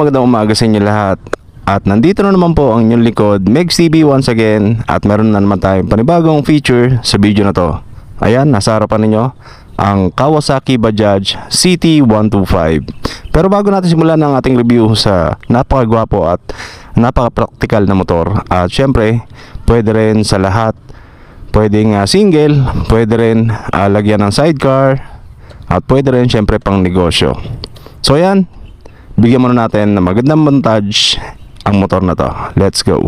magandang umaga sa inyo lahat. At nandito na naman po ang inyong likod, Megs TV once again. At meron na naman tayong panibagong feature sa video na to. Ayan, nasa harapan ninyo ang Kawasaki Bajaj CT125. Pero bago natin simulan ang ating review sa napakagwapo at napaka-practical na motor, at syempre, pwede rin sa lahat, pwedeng single, pwede rin lagyan ng sidecar, at pwede rin syempre pang negosyo. So ayan, bigyan muna natin ng magandang montage ang motor na to. Let's go.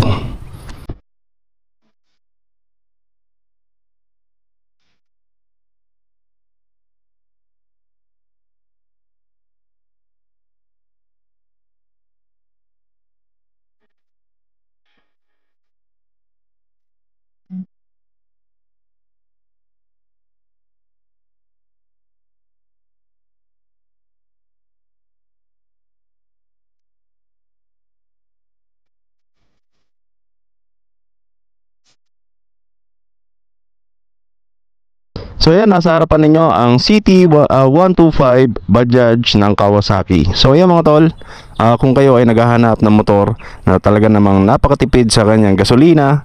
So ayan, nasa harapan ninyo ang CT125 Bajaj ng Kawasaki. So ayan mga tol, kung kayo ay naghahanap ng motor na talaga namang napakatipid sa kanyang gasolina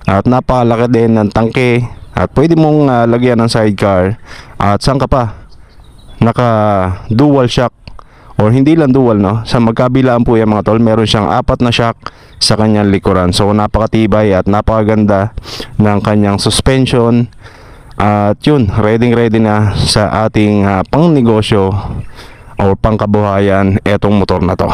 at napakalaki din ng tangke at pwede mong lagyan ng sidecar, at saan ka pa, naka dual shock, or hindi lang dual, no, sa magkabilaan po yan mga tol, meron siyang 4 na shock sa kanyang likuran. So napakatibay at napakaganda ng kanyang suspension. At yun, ready na sa ating pang negosyo o pang kabuhayan etong motor na to.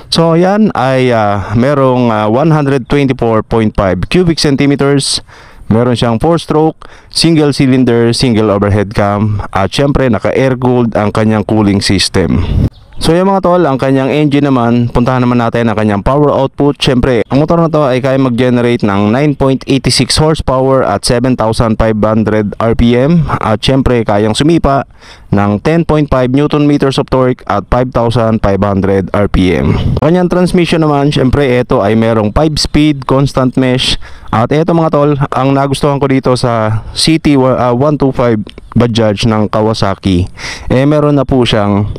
So yan ay merong 124.5 cubic centimeters. Meron siyang 4-stroke, single cylinder, single overhead cam, at syempre naka air cooled ang kanyang cooling system. So yung mga tol, ang kanyang engine naman, puntahan naman natin ang kanyang power output. Syempre, ang motor na to ay kaya mag-generate ng 9.86 horsepower at 7,500 RPM. At syempre, kayang sumipa ng 10.5 Newton meters of torque at 5,500 RPM. Kanyang transmission naman, syempre, ito ay merong 5-speed constant mesh. At ito mga tol, ang nagustuhan ko dito sa CT125 Bajaj ng Kawasaki, meron na po siyang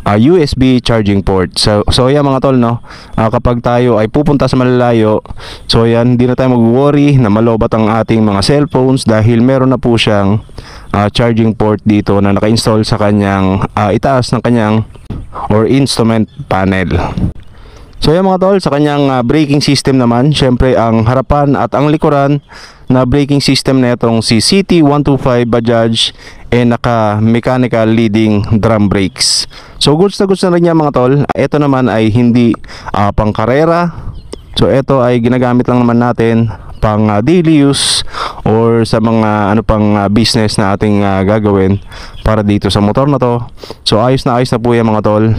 USB charging port. So yan mga tol, no, kapag tayo ay pupunta sa malalayo, so yan, hindi na tayo mag-worry na malobat ang ating mga cellphones dahil meron na po siyang charging port dito na naka-install sa kanyang itaas ng kanyang or instrument panel. So yan mga tol, sa kanyang braking system naman, syempre ang harapan at ang likuran na braking system na itong si CT125 Bajaj naka mechanical leading drum brakes. So goods na rin yan mga tol. Ito naman ay hindi pang karera. So ito ay ginagamit lang naman natin pang daily use or sa mga pang business na ating gagawin para dito sa motor na to. So ayos na po yan mga tol.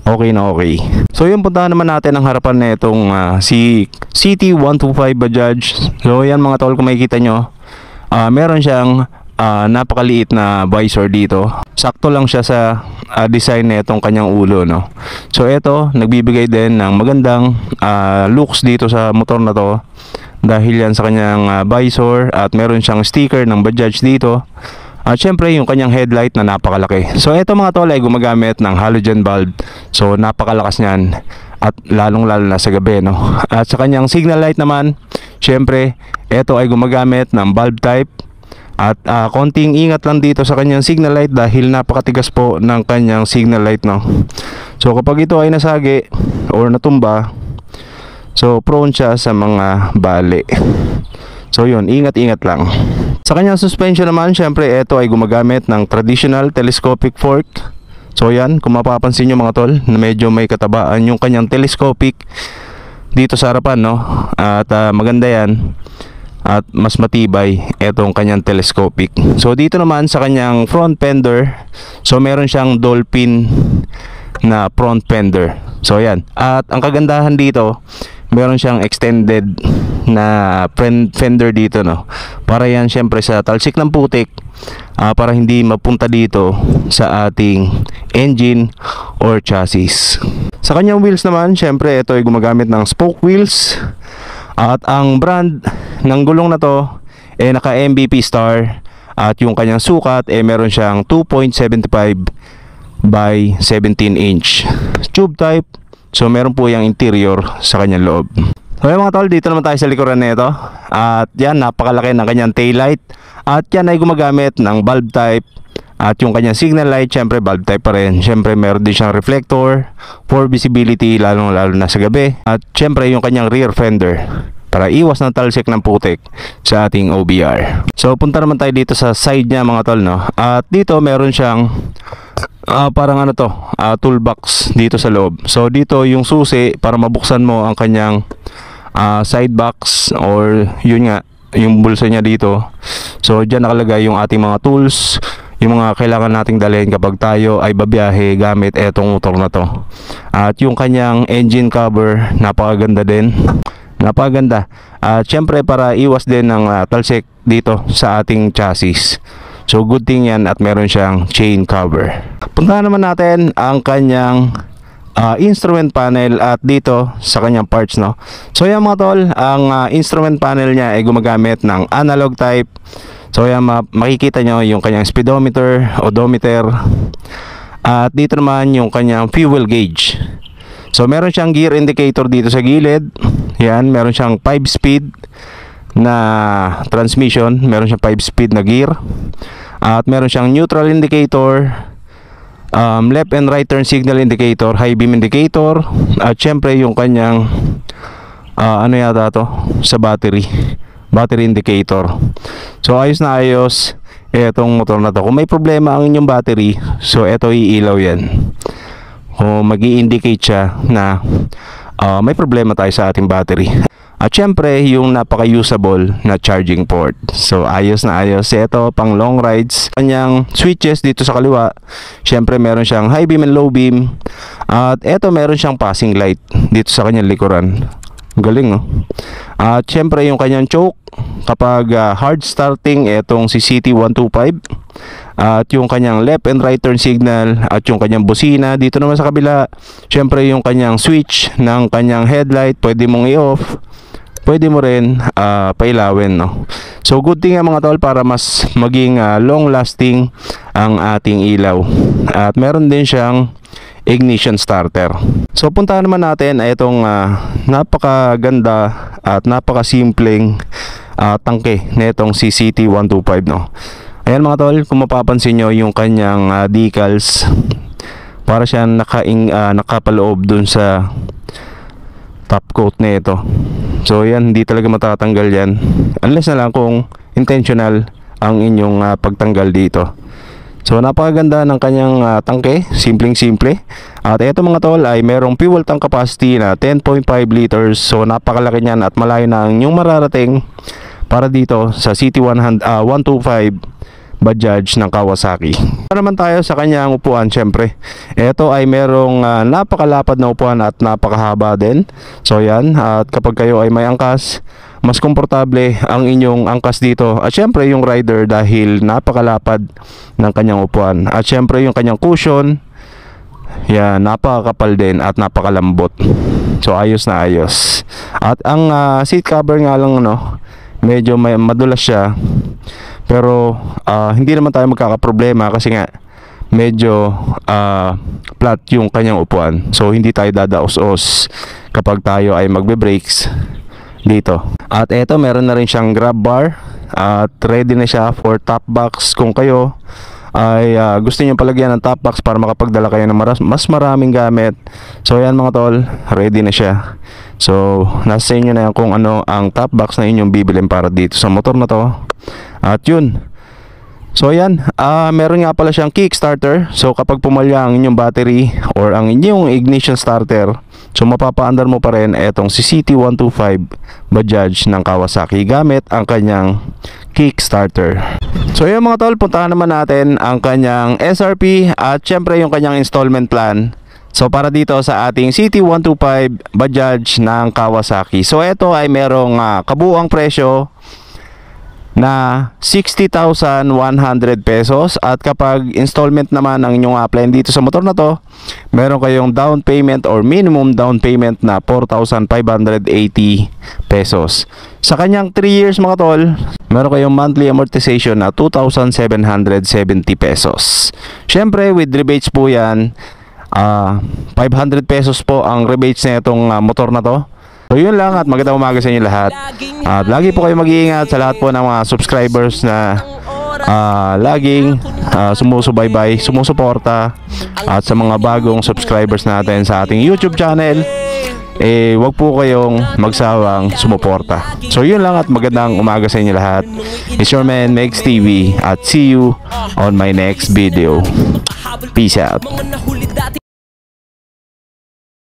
Okay na okay. So yung puntahan naman natin ang harapan na itong si CT125 Bajaj. So yan mga tol, kung makikita nyo, meron siyang napakaliit na visor dito. Sakto lang siya sa design na itong kanyang ulo, no. So ito, nagbibigay din ng magandang looks dito sa motor na to dahil yan sa kanyang visor, at meron siyang sticker ng Bajaj dito. At syempre yung kanyang headlight na napakalaki. So ito mga tol ay gumagamit ng halogen bulb. So napakalakas niyan, at lalong lalo na sa gabi, no. At sa kanyang signal light naman, syempre ito ay gumagamit ng bulb type. At konting ingat lang dito sa kanyang signal light dahil napakatigas po ng kanyang signal light, no. So kapag ito ay nasagi or natumba, so prone siya sa mga bali. So yun, ingat lang. Sa kanyang suspension naman, syempre ito ay gumagamit ng traditional telescopic fork. So yan, kung mapapansin nyo mga tol, na medyo may katabaan yung kanyang telescopic dito sa harapan, no. At maganda yan, at mas matibay itong kanyang telescopic. So dito naman sa kanyang front fender, so meron siyang dolphin na front fender. So yan, at ang kagandahan dito, meron siyang extended na fender dito, no, para yan syempre sa talsik ng putik, para hindi mapunta dito sa ating engine or chassis. Sa kanyang wheels naman, syempre ito ay gumagamit ng spoke wheels, at ang brand ng gulong na to naka MVP Star, at yung kanyang sukat meron siyang 2.75 by 17 inch tube type So meron po yung interior sa kanyang loob. So yung mga tol, dito naman tayo sa likuran nito. At yan, napakalaki ng kanyang taillight. At yan ay gumagamit ng bulb type. At yung kanyang signal light, syempre bulb type pa rin. Syempre meron din siyang reflector for visibility, lalo na sa gabi. At syempre yung kanyang rear fender para iwas ng talsik ng putik sa ating OBR. So punta naman tayo dito sa side niya mga tol, no? At dito meron siyang parang toolbox dito sa loob. So dito yung susi para mabuksan mo ang kanyang side box, or yun nga, yung bulsa niya dito. So dyan nakalagay yung ating mga tools, yung mga kailangan nating dalhin kapag tayo ay babiyahe gamit etong motor na to. At yung kanyang engine cover, napakaganda din. Napakaganda. At syempre para iwas din ng talsik dito sa ating chassis. So good thing yan at meron siyang chain cover. Puntahan naman natin ang kanyang instrument panel at dito sa kanyang parts, no. So yan mga tol, ang instrument panel niya ay gumagamit ng analog type. So yan, makikita nyo yung kanyang speedometer, odometer, at dito naman yung kanyang fuel gauge. So meron siyang gear indicator dito sa gilid. Yan, meron siyang 5-speed na transmission, meron siyang 5-speed na gear, at meron siyang neutral indicator, left and right turn signal indicator, high beam indicator, at syempre yung kanyang ano yata to sa battery indicator. So ayos na ayos etong motor na to. Kung may problema ang inyong battery, so eto iilaw yan, o mag-i-indicate siya na may problema tayo sa ating battery. At syempre yung napaka-usable na charging port. So ayos na ayos. Ito pang long rides. Kanyang switches dito sa kaliwa, syempre meron siyang high beam and low beam. At ito meron siyang passing light dito sa kanyang likuran. Galing, no? At syempre yung kanyang choke kapag hard starting, etong si CT125. At yung kanyang left and right turn signal, at yung kanyang busina. Dito naman sa kabila, syempre yung kanyang switch ng kanyang headlight, pwede mong i-off, pwede mo rin pailawin, no? So good thing mga tol para mas maging long lasting ang ating ilaw. At meron din siyang ignition starter. So puntahan naman natin itong napakaganda at napakasimpleng tangke nitong si CT125, no? Ayan mga tol, kung mapapansin nyo yung kanyang decals, para siya nakapaloob dun sa top coat nito. So yan, hindi talaga matatanggal yan, unless na lang kung intentional ang inyong pagtanggal dito. So napakaganda ng kanyang tangke, simpleng simple. At ito mga tol ay merong fuel tank capacity na 10.5 liters. So napakalaki niyan at malayo na ang inyong mararating para dito sa CT125 Bajaj ng Kawasaki. Naman tayo sa kanyang upuan. Syempre ito ay merong napakalapad na upuan at napakahaba din. So yan, at kapag kayo ay may angkas, mas komportable ang inyong angkas dito. At syempre yung rider, dahil napakalapad ng kanyang upuan. At syempre yung kanyang cushion, yan, napakakapal din at napakalambot. So ayos na ayos. At ang seat cover nga lang, no, medyo madulas siya. Pero hindi naman tayo magkakaproblema kasi nga medyo flat yung kanyang upuan. So hindi tayo dadaos-os kapag tayo ay magbe-brakes dito. At eto, meron na rin siyang grab bar at ready na siya for top box. Kung kayo ay gusto niyo palagyan ng top box para makapagdala kayo ng mas maraming gamit, so yan mga tol, ready na siya. So nasa inyo na yan kung ano ang top box na inyong bibilin para dito sa motor na to. At yun, so yan, meron nga pala siyang kickstarter. So kapag pumalya ang inyong battery or ang inyong ignition starter, so mapapaandar mo pa rin etong si CT125 Bajaj ng Kawasaki gamit ang kanyang kickstarter. So yun mga tol, puntahan naman natin ang kanyang SRP at syempre yung kanyang installment plan. So para dito sa ating CT125 Bajaj ng Kawasaki, so ito ay merong kabuuang presyo na 60,100 pesos. At kapag installment naman ang inyong apply dito sa motor na to, meron kayong down payment or minimum down payment na 4,580 pesos. Sa kanyang 3 years mga tol, meron kayong monthly amortization na 2,770 pesos. Syempre with rebates po yan. 500 pesos po ang rebates na itong motor na to. So yun lang at magandang umaga sa inyo lahat. At lagi po kayo mag-iingat sa lahat po ng mga subscribers na laging sumusubaybay, sumusuporta, at sa mga bagong subscribers natin sa ating YouTube channel, wag po kayong magsawang sumuporta. So yun lang at magandang umaga sa inyo lahat. It's your man Megs TV at see you on my next video. Peace out.